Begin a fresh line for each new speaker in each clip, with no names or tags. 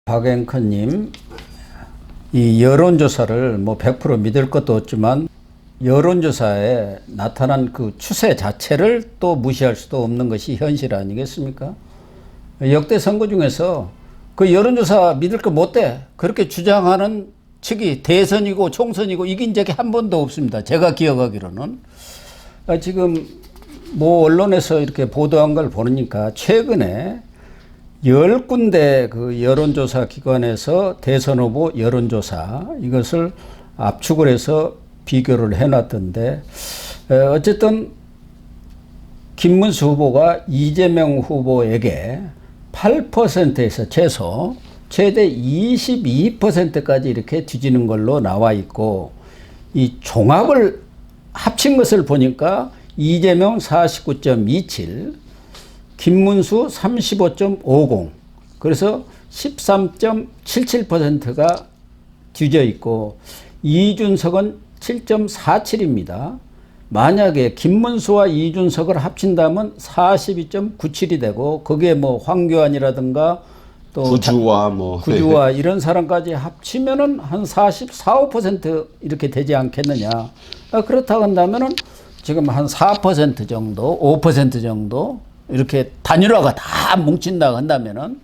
박앵커님, 이 여론조사를 뭐 100% 믿을 것도 없지만 여론조사에 나타난 그 추세 자체를 또 무시할 수도 없는 것이 현실 아니겠습니까? 역대 선거 중에서 그 여론조사 믿을 거 못 돼 그렇게 주장하는 측이 대선이고 총선이고 이긴 적이 한 번도 없습니다. 제가 기억하기로는. 지금 뭐 언론에서 이렇게 보도한 걸 보니까 최근에 10군데 그 여론조사 기관에서 대선 후보 여론조사 이것을 압축을 해서 비교를 해놨던데, 어쨌든 김문수 후보가 이재명 후보에게 8%에서 최대 22%까지 이렇게 뒤지는 걸로 나와 있고, 이 종합을 합친 것을 보니까 이재명 49.27, 김문수 35.50, 그래서 13.77%가 뒤져 있고 이준석은 7.47입니다. 만약에 김문수와 이준석을 합친다면 42.97이 되고 거기에 뭐 황교안이라든가 또 구주와 이런 사람까지 합치면은 한 44, 5% 이렇게 되지 않겠느냐. 그렇다고 한다면은 지금 한 4% 정도, 5% 정도 이렇게 단일화가 다 뭉친다고 한다면은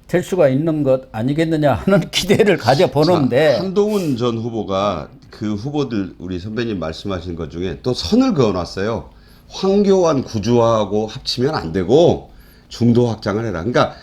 될 수가 있는 것 아니겠느냐 하는 기대를 가져보는데.
자, 한동훈 전 후보가 그 후보들 우리 선배님 말씀하신 것 중에 또 선을 그어놨어요. 황교안 구주하고 합치면 안 되고 중도 확장을 해라. 그러니까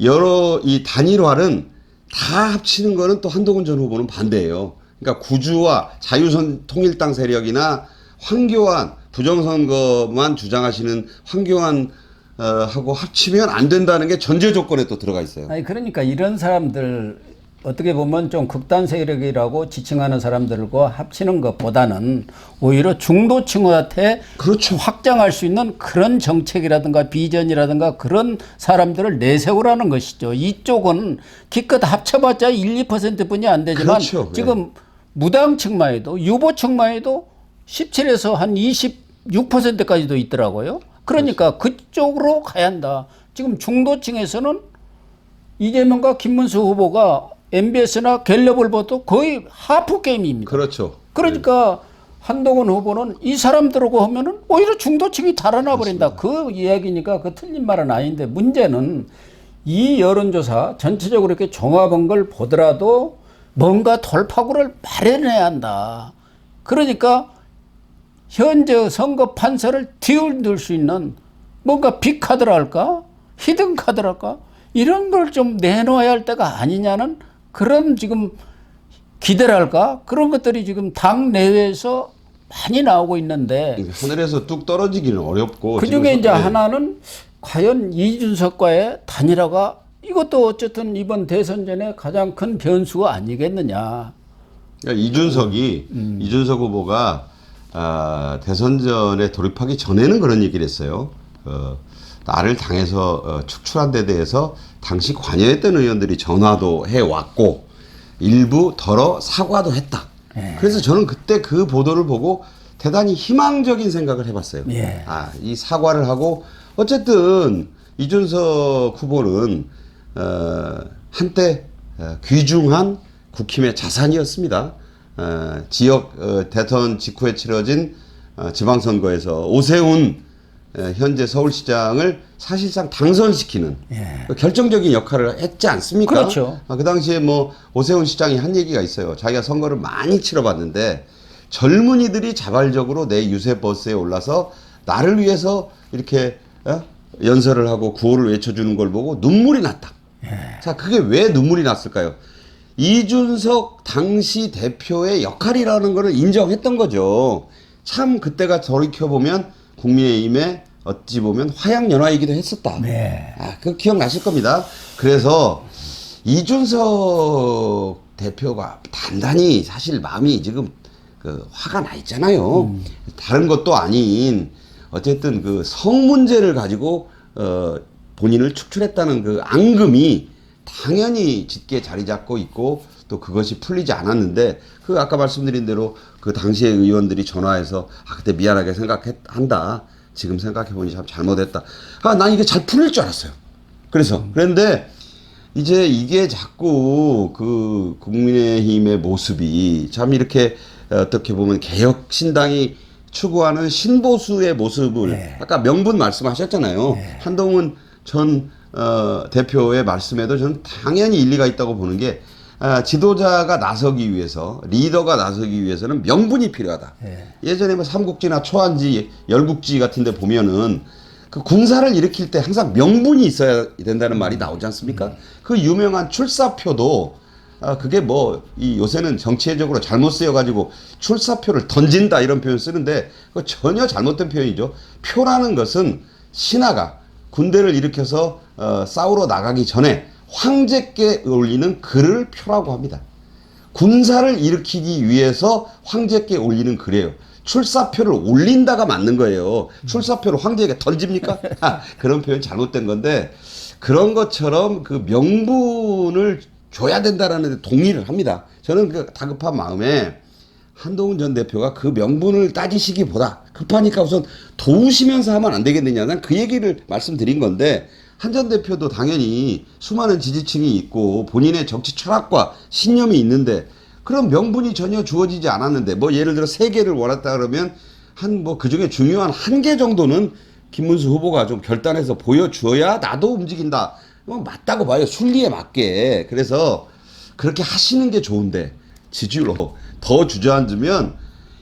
여러 이 단일화는 다 합치는 거는 또 한동훈 전 후보는 반대예요. 그러니까 구주와 자유선 통일당 세력이나 황교안 부정선거만 주장하시는 황교안 하고 합치면 안 된다는 게 전제 조건에 또 들어가 있어요.
아니 그러니까 이런 사람들 어떻게 보면 좀 극단 세력이라고 지칭하는 사람들과 합치는 것보다는 오히려 중도층한테
그렇죠.
확장할 수 있는 그런 정책이라든가 비전이라든가 그런 사람들을 내세우라는 것이죠. 이쪽은 기껏 합쳐봤자 1, 2%뿐이 안 되지만
그렇죠.
지금
네.
무당층만 해도 유보층만 해도 17에서 한 26%까지도 있더라고요. 그러니까 그쪽으로 가야 한다. 지금 중도층에서는 이재명과 김문수 후보가 MBS나 갤럽을 봐도 거의 하프 게임입니다.
그렇죠.
그러니까 한동훈 후보는 이 사람들하고 하면은 오히려 중도층이 달아나 버린다. 그 이야기니까 그 틀린 말은 아닌데, 문제는 이 여론조사 전체적으로 이렇게 종합한 걸 보더라도 뭔가 돌파구를 마련해야 한다. 그러니까 현재 선거 판세를 뒤흔들 수 있는 뭔가 빅카드랄까 히든카드랄까 이런 걸 좀 내놓아야 할 때가 아니냐는 그런 지금 기대랄까 그런 것들이 지금 당 내외에서 많이 나오고 있는데,
하늘에서 뚝 떨어지기는 어렵고
그중에 이제 하나는 과연 이준석과의 단일화가 이것도 어쨌든 이번 대선 전에 가장 큰 변수가 아니겠느냐.
그러니까 이준석 후보가 대선 전에 돌입하기 전에는 그런 얘기를 했어요. 나를 당에서 축출한 데 대해서 당시 관여했던 의원들이 전화도 해왔고 일부 덜어 사과도 했다. 그래서 저는 그때 그 보도를 보고 대단히 희망적인 생각을 해봤어요. 이 사과를 하고 어쨌든 이준석 후보는 한때 귀중한 국힘의 자산이었습니다. 지역 대선 직후에 치러진 지방선거에서 오세훈 현재 서울시장을 사실상 당선시키는 결정적인 역할을 했지 않습니까?
그렇죠.
그 당시에 뭐 오세훈 시장이 한 얘기가 있어요. 자기가 선거를 많이 치러봤는데 젊은이들이 자발적으로 내 유세 버스에 올라서 나를 위해서 이렇게 연설을 하고 구호를 외쳐주는 걸 보고 눈물이 났다. 자, 그게 왜 눈물이 났을까요? 이준석 당시 대표의 역할이라는 것을 인정했던 거죠. 참 그때가 돌이켜보면 국민의힘에 어찌 보면 화양연화이기도 했었다. 그 기억나실 겁니다. 그래서 이준석 대표가 단단히 사실 마음이 지금 화가 나 있잖아요. 다른 것도 아닌 어쨌든 그 성 문제를 가지고 본인을 축출했다는 그 앙금이 당연히 짙게 자리 잡고 있고 또 그것이 풀리지 않았는데, 그 아까 말씀드린 대로 그 당시의 의원들이 전화해서 그때 미안하게 생각한다. 지금 생각해보니 참 잘못했다. 난 이게 잘 풀릴 줄 알았어요. 그런데 이제 이게 자꾸 그 국민의힘의 모습이 참 이렇게 어떻게 보면 개혁신당이 추구하는 신보수의 모습을
네.
아까 명분 말씀하셨잖아요.
네.
한동훈 전 대표의 말씀에도 저는 당연히 일리가 있다고 보는 게 지도자가 나서기 위해서 리더가 나서기 위해서는 명분이 필요하다.
네.
예전에 뭐 삼국지나 초안지, 열국지 같은 데 보면은 그 군사를 일으킬 때 항상 명분이 있어야 된다는 말이 나오지 않습니까? 그 유명한 출사표도 그게 뭐 이 요새는 정치적으로 잘못 쓰여가지고 출사표를 던진다 이런 표현 쓰는데 그거 전혀 잘못된 표현이죠. 표라는 것은 신하가 군대를 일으켜서 싸우러 나가기 전에 황제께 올리는 글을 표라고 합니다. 군사를 일으키기 위해서 황제께 올리는 글이에요. 출사표를 올린다가 맞는 거예요. 출사표를 황제에게 던집니까? 그런 표현 잘못된 건데 그런 것처럼 그 명분을 줘야 된다라는 데 동의를 합니다. 저는 그 다급한 마음에 한동훈 전 대표가 그 명분을 따지시기보다 급하니까 우선 도우시면서 하면 안 되겠느냐. 난 그 얘기를 말씀드린 건데 한 전 대표도 당연히 수많은 지지층이 있고 본인의 정치 철학과 신념이 있는데 그런 명분이 전혀 주어지지 않았는데 뭐 예를 들어 3개를 원했다 그러면 한 뭐 그중에 중요한 1개 정도는 김문수 후보가 좀 결단해서 보여줘야 나도 움직인다. 맞다고 봐요. 순리에 맞게. 그래서 그렇게 하시는 게 좋은데 지지율로 더 주저앉으면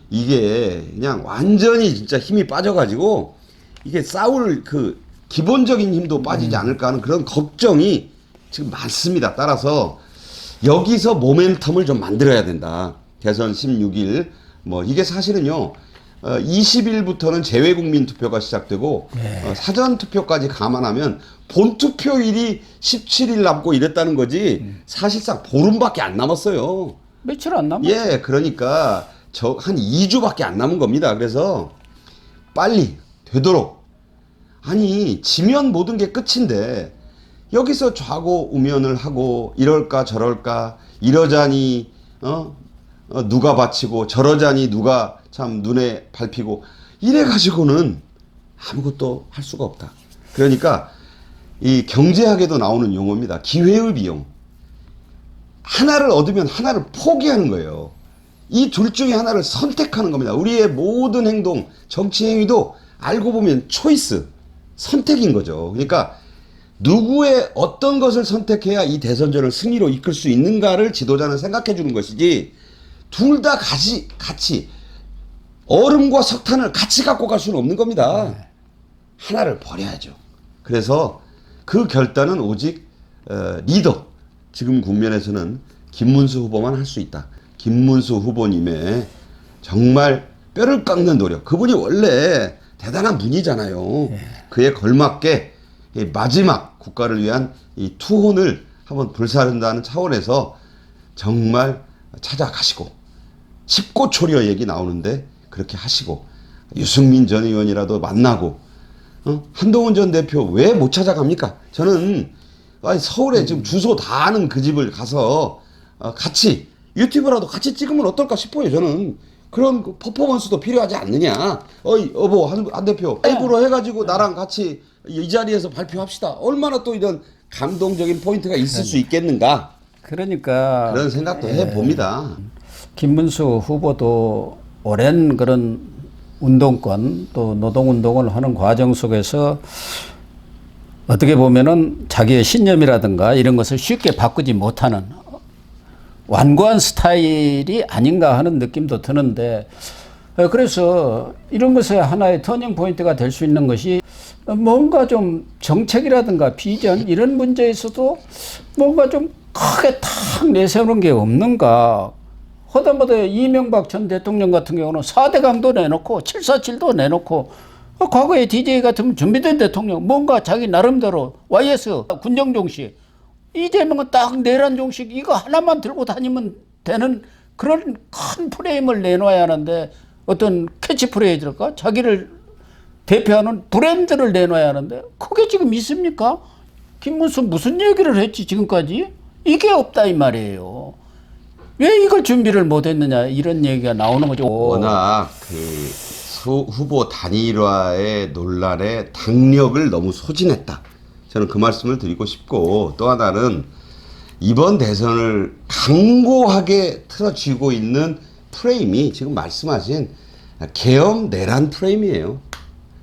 이게 그냥 완전히 진짜 힘이 빠져가지고 이게 싸울 그 기본적인 힘도 빠지지 않을까 하는 그런 걱정이 지금 많습니다. 따라서 여기서 모멘텀을 좀 만들어야 된다. 대선 16일 뭐 이게 사실은요 20일부터는 재외국민 투표가 시작되고 사전 투표까지 감안하면 본 투표일이 17일 남고 이랬다는 거지 사실상 보름밖에 안 남았어요.
며칠 안 남았죠.
예, 그러니까 저 한 2주밖에 안 남은 겁니다. 그래서 빨리 되도록 아니 지면 모든 게 끝인데 여기서 좌고 우면을 하고 이럴까 저럴까 이러자니 누가 바치고 저러자니 누가 참 눈에 밟히고 이래 가지고는 아무것도 할 수가 없다. 그러니까 이 경제학에도 나오는 용어입니다. 기회의 비용. 하나를 얻으면 하나를 포기하는 거예요. 이 둘 중에 하나를 선택하는 겁니다. 우리의 모든 행동, 정치 행위도 알고 보면 초이스, 선택인 거죠. 그러니까 누구의 어떤 것을 선택해야 이 대선전을 승리로 이끌 수 있는가를 지도자는 생각해 주는 것이지 둘 다 같이 얼음과 석탄을 같이 갖고 갈 수는 없는 겁니다. 하나를 버려야죠. 그래서 그 결단은 오직 리더, 지금 국면에서는 김문수 후보만 할 수 있다. 김문수 후보님의 정말 뼈를 깎는 노력. 그분이 원래 대단한 분이잖아요. 그에 걸맞게 이 마지막 국가를 위한 이 투혼을 한번 불사른다는 차원에서 정말 찾아가시고 십고초려 얘기 나오는데 그렇게 하시고 유승민 전 의원이라도 만나고 한동훈 전 대표 왜 못 찾아갑니까? 저는 서울에 지금 주소 다 아는 그 집을 가서 같이 유튜브라도 같이 찍으면 어떨까 싶어요. 저는 그런 그 퍼포먼스도 필요하지 않느냐. 어이 여보 한 대표 라이브로 해가지고 나랑 같이 이 자리에서 발표합시다. 얼마나 또 이런 감동적인 포인트가 있을 수 있겠는가.
그러니까
그런 생각도 해봅니다.
김문수 후보도 오랜 그런 운동권 또 노동운동을 하는 과정 속에서 어떻게 보면은 자기의 신념이라든가 이런 것을 쉽게 바꾸지 못하는 완고한 스타일이 아닌가 하는 느낌도 드는데 그래서 이런 것에 하나의 터닝 포인트가 될 수 있는 것이 뭔가 좀 정책이라든가 비전 이런 문제에서도 뭔가 좀 크게 탁 내세우는 게 없는가. 허다마다 이명박 전 대통령 같은 경우는 4대 강도 내놓고 747도 내놓고 과거에 DJ 같으면 준비된 대통령 뭔가 자기 나름대로 YS 군정종식 이재명은 딱 내란 종식 이거 하나만 들고 다니면 되는 그런 큰 프레임을 내놔야 하는데 어떤 캐치프레이즈랄까 자기를 대표하는 브랜드를 내놔야 하는데 그게 지금 있습니까? 김문수 무슨 얘기를 했지 지금까지? 이게 없다 이 말이에요. 왜 이걸 준비를 못했느냐 이런 얘기가 나오는 거죠.
워낙 그 후보 단일화의 논란에 당력을 너무 소진했다. 저는 그 말씀을 드리고 싶고 또 하나는 이번 대선을 강고하게 틀어쥐고 있는 프레임이 지금 말씀하신 계엄 내란 프레임이에요.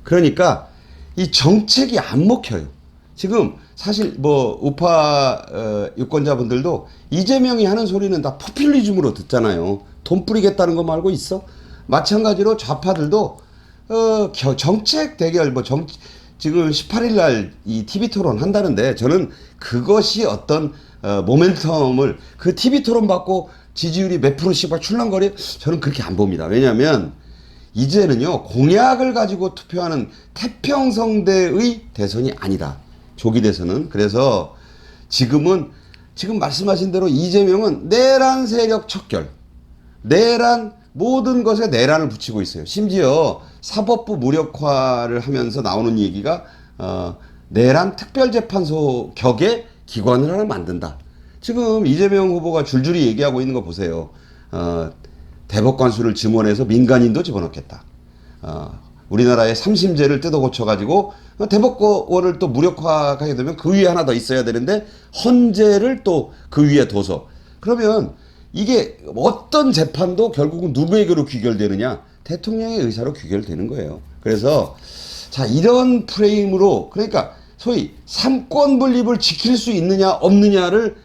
그러니까 이 정책이 안 먹혀요. 지금 사실 뭐 우파 유권자분들도 이재명이 하는 소리는 다 포퓰리즘으로 듣잖아요. 돈 뿌리겠다는 거 말고 있어? 마찬가지로 좌파들도 정책 대결 지금 18일 날 이 TV 토론 한다는데 저는 그것이 어떤 모멘텀을 그 TV 토론 받고 지지율이 몇 프로씩 막 출렁거려 저는 그렇게 안 봅니다. 왜냐하면 이제는요 공약을 가지고 투표하는 태평성대의 대선이 아니다. 조기 대선은. 그래서 지금 말씀하신 대로 이재명은 내란 세력 척결, 내란 모든 것에 내란을 붙이고 있어요. 심지어 사법부 무력화를 하면서 나오는 얘기가 내란 특별재판소 격의 기관을 하나 만든다. 지금 이재명 후보가 줄줄이 얘기하고 있는 거 보세요. 대법관 수를 증원해서 민간인도 집어넣겠다. 우리나라의 3심제를 뜯어 고쳐가지고 대법관을 또 무력화하게 되면 그 위에 하나 더 있어야 되는데 헌재를 또 그 위에 둬서 그러면 이게 어떤 재판도 결국은 누구에게로 귀결되느냐? 대통령의 의사로 귀결되는 거예요. 그래서 자 이런 프레임으로 그러니까 소위 삼권 분립을 지킬 수 있느냐 없느냐를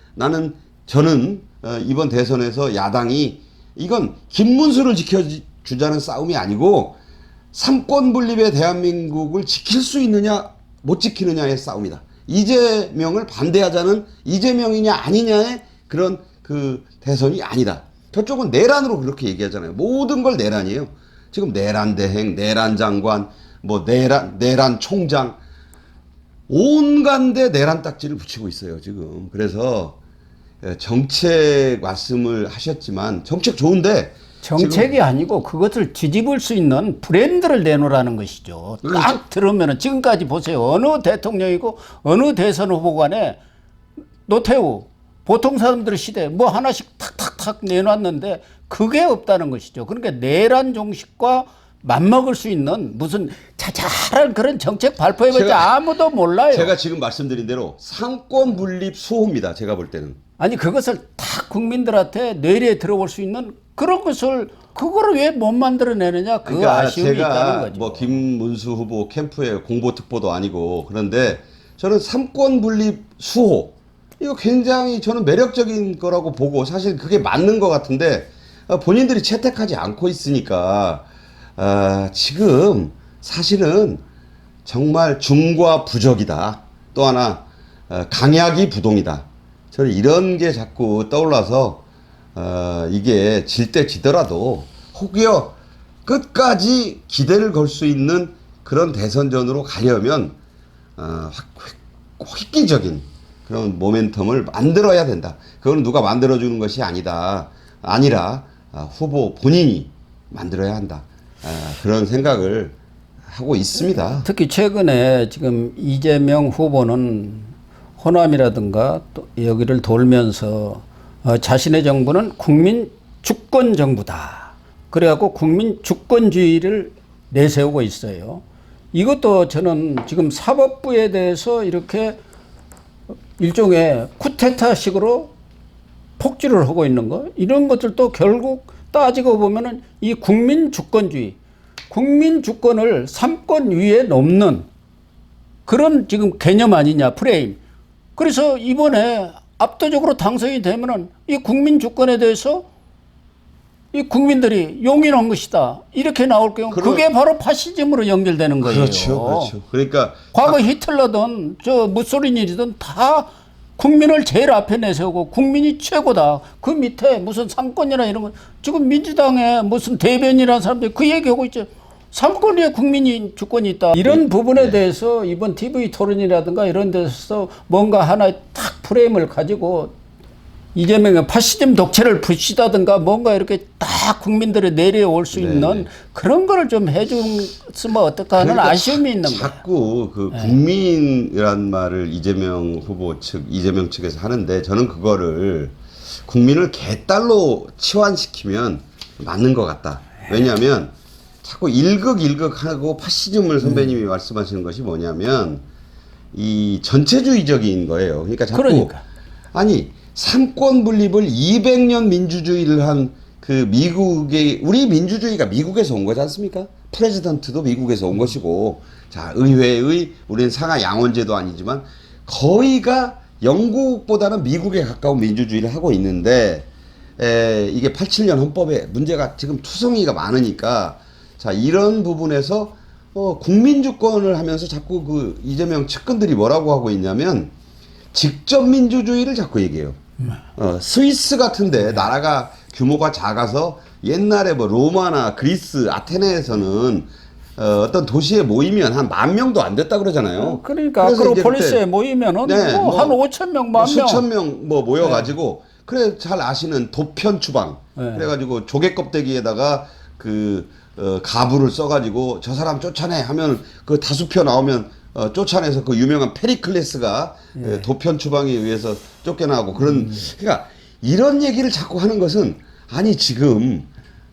저는 이번 대선에서 야당이 이건 김문수를 지켜주자는 싸움이 아니고 삼권 분립의 대한민국을 지킬 수 있느냐 못 지키느냐의 싸움이다. 이재명을 반대하자는 이재명이냐 아니냐의 그런 그 대선이 아니다. 저쪽은 내란으로 그렇게 얘기하잖아요. 모든 걸 내란이에요. 지금 내란 대행, 내란 장관, 뭐 내란 총장 온갖 데 내란 딱지를 붙이고 있어요, 지금. 그래서 정책 말씀을 하셨지만 정책 좋은데
정책이 아니고 그것을 뒤집을 수 있는 브랜드를 내놓으라는 것이죠. 딱 들으면은 지금까지 보세요. 어느 대통령이고 어느 대선 후보 간에 노태우 보통 사람들 시대 뭐 하나씩 탁탁탁 내놨는데 그게 없다는 것이죠. 그러니까 내란 종식과 맞먹을 수 있는 무슨 자잘한 그런 정책 발표해봤자 아무도 몰라요.
제가 지금 말씀드린 대로 상권 분립 수호입니다. 제가 볼 때는.
아니 그것을 다 국민들한테 뇌리에 들어볼 수 있는 그런 것을 그거를 왜 못 만들어내느냐 그
그러니까
아쉬움이 있다는
제가
거죠.
뭐 김문수 후보 캠프의 공보특보도 아니고 그런데 저는 삼권 분립 수호 이거 굉장히 저는 매력적인 거라고 보고 사실 그게 맞는 것 같은데 본인들이 채택하지 않고 있으니까 지금 사실은 정말 중과 부적이다. 또 하나 강약이 부동이다. 저는 이런 게 자꾸 떠올라서 이게 질 때 지더라도 혹여 끝까지 기대를 걸 수 있는 그런 대선전으로 가려면 획기적인 그런 모멘텀을 만들어야 된다. 그건 누가 만들어주는 것이 아니라 후보 본인이 만들어야 한다. 그런 생각을 하고 있습니다.
특히 최근에 지금 이재명 후보는 호남이라든가 또 여기를 돌면서 자신의 정부는 국민 주권 정부다. 그래갖고 국민 주권주의를 내세우고 있어요. 이것도 저는 지금 사법부에 대해서 이렇게 일종의 쿠데타식으로 폭주를 하고 있는 거 이런 것들도 결국 따지고 보면은 이 국민 주권주의, 국민 주권을 삼권 위에 넘는 그런 지금 개념 아니냐 프레임. 그래서 이번에 압도적으로 당선이 되면은 이 국민 주권에 대해서 이 국민들이 용인한 것이다. 이렇게 나올 경우 그게 바로 파시즘으로 연결되는 거예요.
그렇죠. 그러니까
과거 히틀러든 저 무소리니든 다 국민을 제일 앞에 내세우고 국민이 최고다. 그 밑에 무슨 상권이나 이런 거 지금 민주당의 무슨 대변이라는 사람들이 그 얘기하고 있죠. 상권 위에 국민이 주권이 있다. 이런 부분에 대해서 이번 TV 토론이라든가 이런 데서 뭔가 하나의 탁 프레임을 가지고 이재명의 파시즘 독재를 부시다든가 뭔가 이렇게 딱 국민들의 내려올 수 있는 그런 거를 좀 해줬으면 어떨까 하는
그러니까
아쉬움이 있는 거예요.
자꾸 그 국민이란 말을 이재명 후보 이재명 측에서 하는데 저는 그거를 국민을 개딸로 치환시키면 맞는 것 같다. 왜냐하면 자꾸 일극일극하고 파시즘을 선배님이 말씀하시는 것이 뭐냐면 이 전체주의적인 거예요. 그러니까 자꾸 아니 상권 분립을 200년 민주주의를 한 그 미국의 우리 민주주의가 미국에서 온 거지 않습니까? 프레지던트도 미국에서 온 것이고, 자 의회의 우리는 상하 양원제도 아니지만 거의가 영국보다는 미국에 가까운 민주주의를 하고 있는데, 이게 87년 헌법에 문제가 지금 투성이가 많으니까, 자 이런 부분에서 국민주권을 하면서 자꾸 그 이재명 측근들이 뭐라고 하고 있냐면 직접 민주주의를 자꾸 얘기해요. 스위스 같은데 나라가 규모가 작아서 옛날에 뭐 로마나 그리스, 아테네에서는 어떤 도시에 모이면 한 10,000명도 안 됐다 그러잖아요.
그러니까
그래서 이제
아크로폴리스에
그때
모이면은
네,
한 5,000명, 10,000명.
수천 명 뭐 모여가지고, 그래 잘 아시는 도편 추방.
네.
그래가지고 조개 껍데기에다가 그 가부를 써가지고 저 사람 쫓아내 하면 그 다수표 나오면 쫓아내서 그 유명한 페리클레스가 도편 추방에 의해서 쫓겨나고 그런. 그러니까 이런 얘기를 자꾸 하는 것은, 아니 지금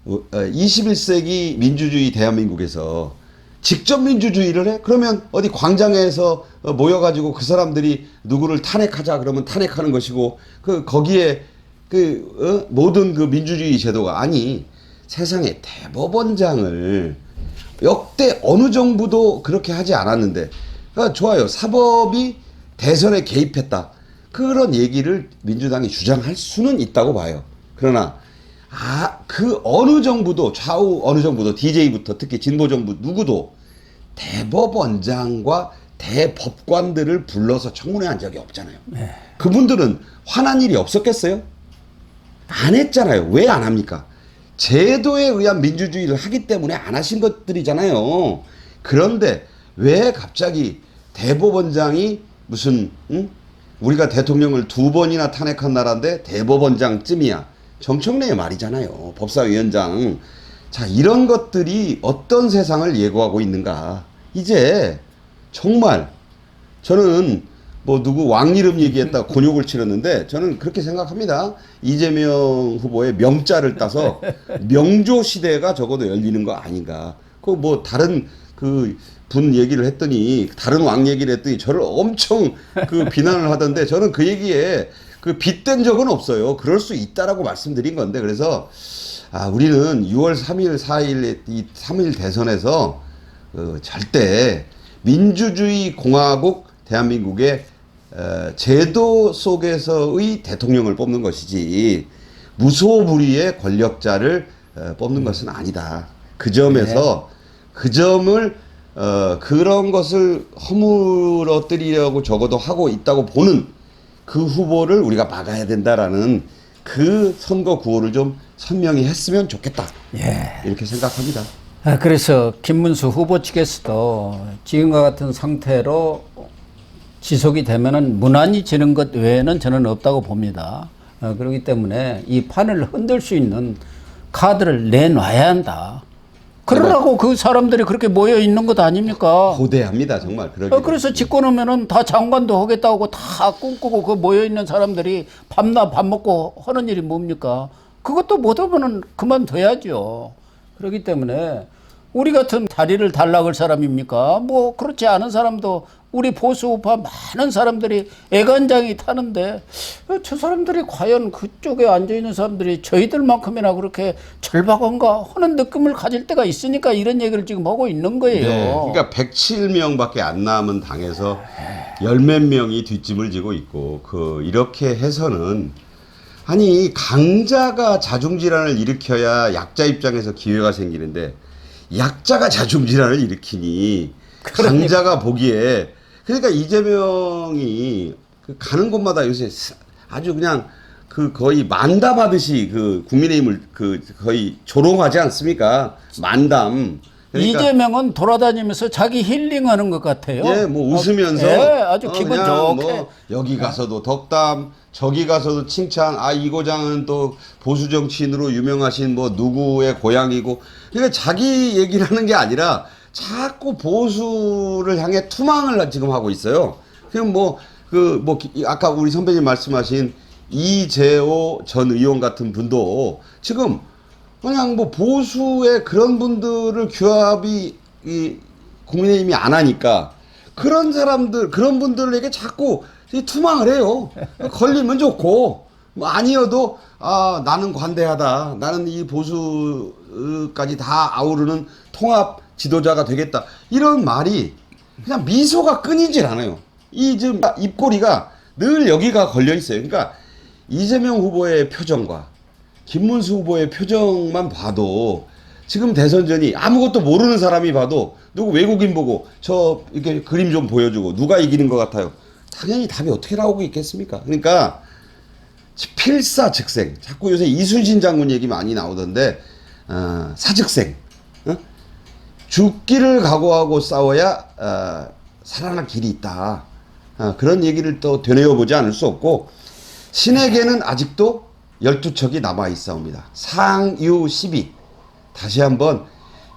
21세기 민주주의 대한민국에서 직접 민주주의를 해? 그러면 어디 광장에서 모여가지고 그 사람들이 누구를 탄핵하자 그러면 탄핵하는 것이고, 거기에 모든 그 민주주의 제도가, 아니 세상에 대법원장을 역대 어느 정부도 그렇게 하지 않았는데, 그러니까 좋아요. 사법이 대선에 개입했다, 그런 얘기를 민주당이 주장할 수는 있다고 봐요. 그러나 그 어느 정부도, 좌우 어느 정부도, DJ부터 특히 진보 정부 누구도 대법원장과 대법관들을 불러서 청문회한 적이 없잖아요.
네.
그분들은 화난 일이 없었겠어요? 안 했잖아요. 왜 안 합니까? 제도에 의한 민주주의를 하기 때문에 안 하신 것들이잖아요. 그런데 왜 갑자기 대법원장이 무슨 우리가 대통령을 2번이나 탄핵한 나라인데 대법원장쯤이야. 정청래의 말이잖아요. 법사위원장. 자, 이런 것들이 어떤 세상을 예고하고 있는가. 이제 정말 저는 뭐 누구 왕 이름 얘기했다 곤욕을 치렀는데, 저는 그렇게 생각합니다. 이재명 후보의 명자를 따서 명조 시대가 적어도 열리는 거 아닌가. 그 뭐 다른 그 분 얘기를 했더니, 다른 왕 얘기를 했더니 저를 엄청 그 비난을 하던데, 저는 그 얘기에 그 빗댄 적은 없어요. 그럴 수 있다라고 말씀드린 건데, 그래서 우리는 6월 3일, 4일 이 3일 대선에서 절대 민주주의 공화국 대한민국의 제도 속에서의 대통령을 뽑는 것이지 무소불위의 권력자를 뽑는 것은 아니다. 그 점에서 그 점을 그런 것을 허물어뜨리려고 적어도 하고 있다고 보는 그 후보를 우리가 막아야 된다라는 그 선거 구호를 좀 선명히 했으면 좋겠다. 이렇게 생각합니다.
그래서 김문수 후보 측에서도 지금과 같은 상태로 지속이 되면은 무난히 지는 것 외에는 저는 없다고 봅니다. 그렇기 때문에 이 판을 흔들 수 있는 카드를 내놔야 한다. 그러라고 그 사람들이 그렇게 모여 있는 것 아닙니까?
고대합니다, 정말.
그래서 집권 오면은 다 장관도 하겠다고 다 꿈꾸고 그 모여 있는 사람들이 밤낮 밥 먹고 하는 일이 뭡니까? 그것도 못하면은 그만둬야죠. 그렇기 때문에 우리 같은 다리를 달라갈 사람입니까? 뭐 그렇지 않은 사람도, 우리 보수 우파 많은 사람들이 애간장이 타는데, 저 사람들이 과연 그쪽에 앉아있는 사람들이 저희들만큼이나 그렇게 절박한가 하는 느낌을 가질 때가 있으니까 이런 얘기를 지금 하고 있는 거예요.
네, 그러니까 107명밖에 안 남은 당에서 열몇 명이 뒷짐을 지고 있고, 이렇게 해서는, 아니 강자가 자중질환을 일으켜야 약자 입장에서 기회가 생기는데, 약자가 자중질환을 일으키니 강자가 보기에, 그러니까 이재명이 가는 곳마다 요새 아주 그냥 거의 만담하듯이 국민의힘을 거의 조롱하지 않습니까? 만담. 그러니까
이재명은 돌아다니면서 자기 힐링하는 것 같아요.
예, 뭐 웃으면서
아주 기분 좋게.
뭐 여기 가서도 덕담, 저기 가서도 칭찬. 이 고장은 또 보수 정치인으로 유명하신 뭐 누구의 고향이고. 그러니까 자기 얘기를 하는 게 아니라 자꾸 보수를 향해 투망을 지금 하고 있어요. 그럼 아까 우리 선배님 말씀하신 이재호 전 의원 같은 분도 지금 그냥 뭐 보수의 그런 분들을 규합이 국민의힘이 안 하니까 그런 사람들, 그런 분들에게 자꾸 투망을 해요. 걸리면 좋고, 뭐 아니어도 나는 관대하다. 나는 이 보수까지 다 아우르는 통합 지도자가 되겠다. 이런 말이 그냥 미소가 끊이질 않아요. 이 지금 입꼬리가 늘 여기가 걸려 있어요. 그러니까 이재명 후보의 표정과 김문수 후보의 표정만 봐도 지금 대선전이 아무것도 모르는 사람이 봐도 누구 외국인 보고 저 이렇게 그림 좀 보여주고 누가 이기는 것 같아요. 당연히 답이 어떻게 나오고 있겠습니까? 그러니까 필사즉생. 자꾸 요새 이순신 장군 얘기 많이 나오던데 사즉생. 죽기를 각오하고 싸워야 살아날 길이 있다. 그런 얘기를 또 되뇌어보지 않을 수 없고 신에게는 아직도 12척이 남아있사옵니다. 상유 12. 다시 한번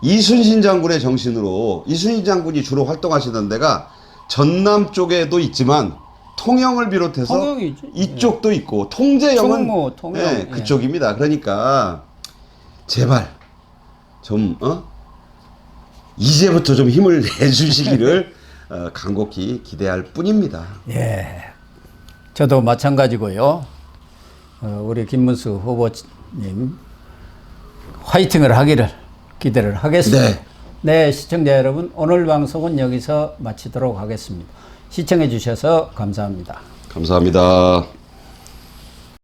이순신 장군의 정신으로 이순신 장군이 주로 활동하시던 데가 전남 쪽에도 있지만 통영을 비롯해서
통영이지.
이쪽도 있고 통제영은
충무, 통영.
그쪽입니다. 그러니까 제발 좀 이제부터 좀 힘을 내주시기를 간곡히 기대할 뿐입니다.
예. 저도 마찬가지고요. 우리 김문수 후보님 화이팅을 하기를 기대를 하겠습니다. 네, 시청자 여러분, 오늘 방송은 여기서 마치도록 하겠습니다. 시청해 주셔서 감사합니다.
감사합니다.